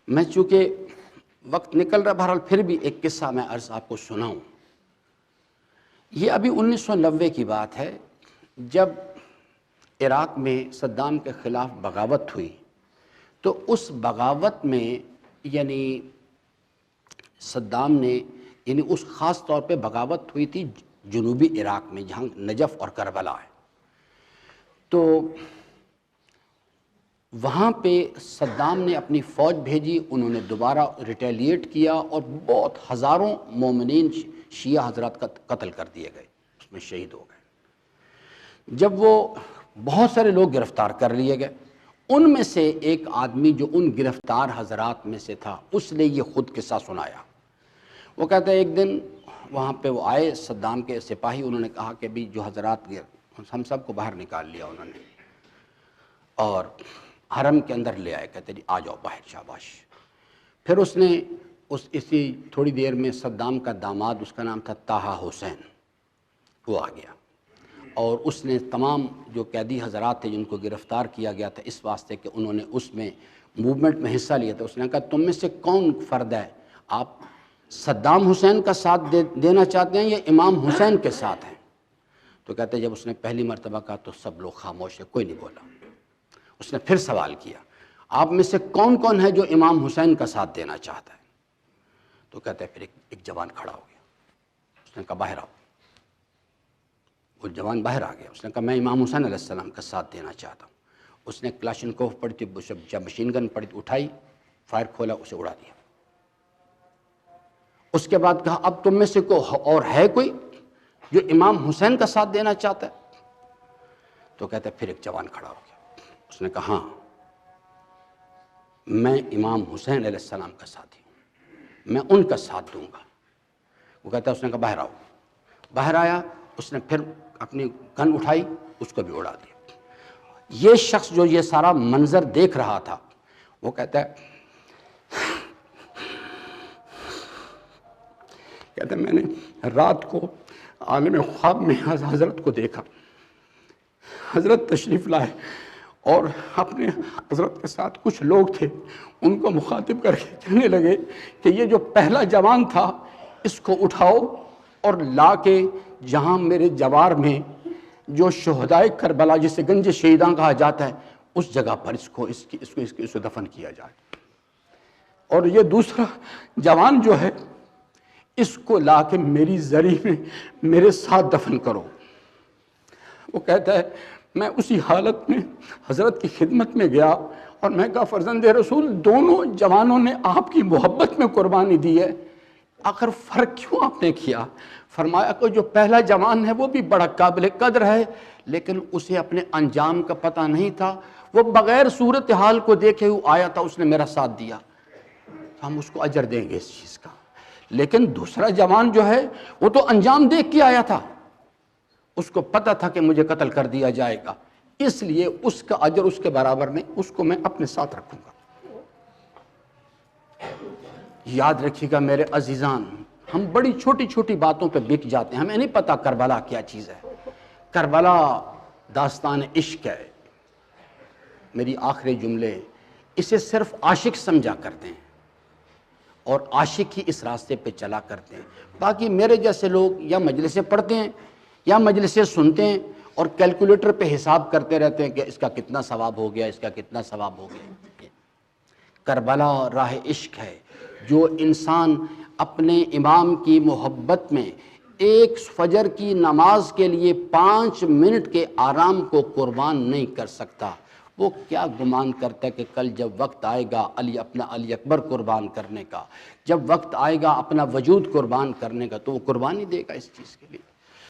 میں چونکہ وقت نکل رہا، بہرحال پھر بھی ایک قصہ میں عرض آپ کو سناؤں۔ یہ ابھی 1990 کی بات ہے، جب عراق میں صدام کے خلاف بغاوت ہوئی، تو اس بغاوت میں یعنی صدام نے اس خاص طور پہ بغاوت ہوئی تھی جنوبی عراق میں، جہاں نجف اور کربلا ہے۔ تو وہاں پہ صدام نے اپنی فوج بھیجی، انہوں نے دوبارہ ریٹیلیٹ کیا اور بہت ہزاروں مومنین شیعہ حضرات قتل کر دیے گئے، اس میں شہید ہو گئے۔ جب وہ بہت سارے لوگ گرفتار کر لیے گئے، ان میں سے ایک آدمی جو ان گرفتار حضرات میں سے تھا، اس نے یہ خود قصہ سنایا۔ وہ کہتا ہے ایک دن وہاں پہ وہ آئے صدام کے سپاہی، انہوں نے کہا کہ بھی جو حضرات ہم سب کو باہر نکال لیا انہوں نے اور حرم کے اندر لے آئے، کہتے جی آ جاؤ باہر، شاباش۔ پھر اس نے اسی تھوڑی دیر میں صدام کا داماد، اس کا نام تھا طٰہٰ حسین، وہ آ گیا اور اس نے تمام جو قیدی حضرات تھے جن کو گرفتار کیا گیا تھا اس واسطے کہ انہوں نے اس میں موومنٹ میں حصہ لیا تھا، اس نے کہا تم میں سے کون فرد ہے، آپ صدام حسین کا ساتھ دینا چاہتے ہیں یا امام حسین کے ساتھ ہیں؟ تو کہتے ہیں جب اس نے پہلی مرتبہ کہا تو سب لوگ خاموش ہے، کوئی نہیں بولا۔ اس نے پھر سوال کیا آپ میں سے کون کون ہے جو امام حسین کا ساتھ دینا چاہتا ہے؟ تو کہتے ہیں پھر ایک جوان کھڑا ہو گیا، اس نے کہا باہر آؤ۔ وہ جوان باہر آ گیا، اس نے کہا میں امام حسین علیہ السلام کا ساتھ دینا چاہتا ہوں۔ اس نے کلاشنکوف پڑی تھی، جب مشین گن پڑی تھی، اٹھائی، فائر کھولا، اسے اڑا دیا۔ اس کے بعد کہا اب تم میں سے اور ہے کوئی جو امام حسین کا ساتھ دینا چاہتا ہے؟ تو کہتے پھر ایک جوان کھڑا ہو گیا، اس نے کہا ہاں میں امام حسین علیہ السلام کا ساتھی ہوں، میں ان کا ساتھ دوں گا۔ وہ کہتا ہے اس نے کہا باہر آؤ۔ باہر آیا، اس نے پھر اپنی گن اٹھائی، اس کو بھی اڑا دیا۔ یہ شخص جو یہ سارا منظر دیکھ رہا تھا، وہ کہتا ہے میں نے رات کو عالم خواب میں حضرت کو دیکھا، حضرت تشریف لائے اور اپنے حضرت کے ساتھ کچھ لوگ تھے، ان کو مخاطب کر کے کہنے لگے کہ یہ جو پہلا جوان تھا اس کو اٹھاؤ اور لا کے جہاں میرے جوار میں جو شہدائے کربلا جسے گنج شہیداں کہا جاتا ہے اس جگہ پر اس کو دفن کیا جائے، اور یہ دوسرا جوان جو ہے اس کو لا کے میری زری میں میرے ساتھ دفن کرو۔ وہ کہتا ہے میں اسی حالت میں حضرت کی خدمت میں گیا اور میں کہا فرزند رسول دونوں جوانوں نے آپ کی محبت میں قربانی دی ہے، آخر فرق کیوں آپ نے کیا؟ فرمایا کہ جو پہلا جوان ہے وہ بھی بڑا قابل قدر ہے، لیکن اسے اپنے انجام کا پتہ نہیں تھا، وہ بغیر صورتحال کو دیکھے ہوئے آیا تھا، اس نے میرا ساتھ دیا، ہم اس کو اجر دیں گے اس چیز کا۔ لیکن دوسرا جوان جو ہے وہ تو انجام دیکھ کے آیا تھا، اس کو پتہ تھا کہ مجھے قتل کر دیا جائے گا، اس لیے اس کا اجر اس کے برابر نہیں، اس کو میں اپنے ساتھ رکھوں گا۔ یاد رکھیے گا میرے عزیزان، ہم بڑی چھوٹی چھوٹی باتوں پہ بک جاتے ہیں، ہمیں نہیں پتہ کربلا کیا چیز ہے۔ کربلا داستان عشق ہے۔ میری آخری جملے، اسے صرف عاشق سمجھا کرتے ہیں اور عاشق ہی اس راستے پہ چلا کرتے ہیں، باقی میرے جیسے لوگ یا مجلسیں پڑھتے ہیں یا مجلسیں سنتے ہیں اور کیلکولیٹر پہ حساب کرتے رہتے ہیں کہ اس کا کتنا ثواب ہو گیا، اس کا کتنا ثواب ہو گیا۔ کربلا راہ عشق ہے، جو انسان اپنے امام کی محبت میں ایک فجر کی نماز کے لیے 5 منٹ کے آرام کو قربان نہیں کر سکتا، وہ کیا گمان کرتا ہے کہ کل جب وقت آئے گا اپنا علی اکبر قربان کرنے کا، جب وقت آئے گا اپنا وجود قربان کرنے کا، تو وہ قربانی دے گا اس چیز کے لیے۔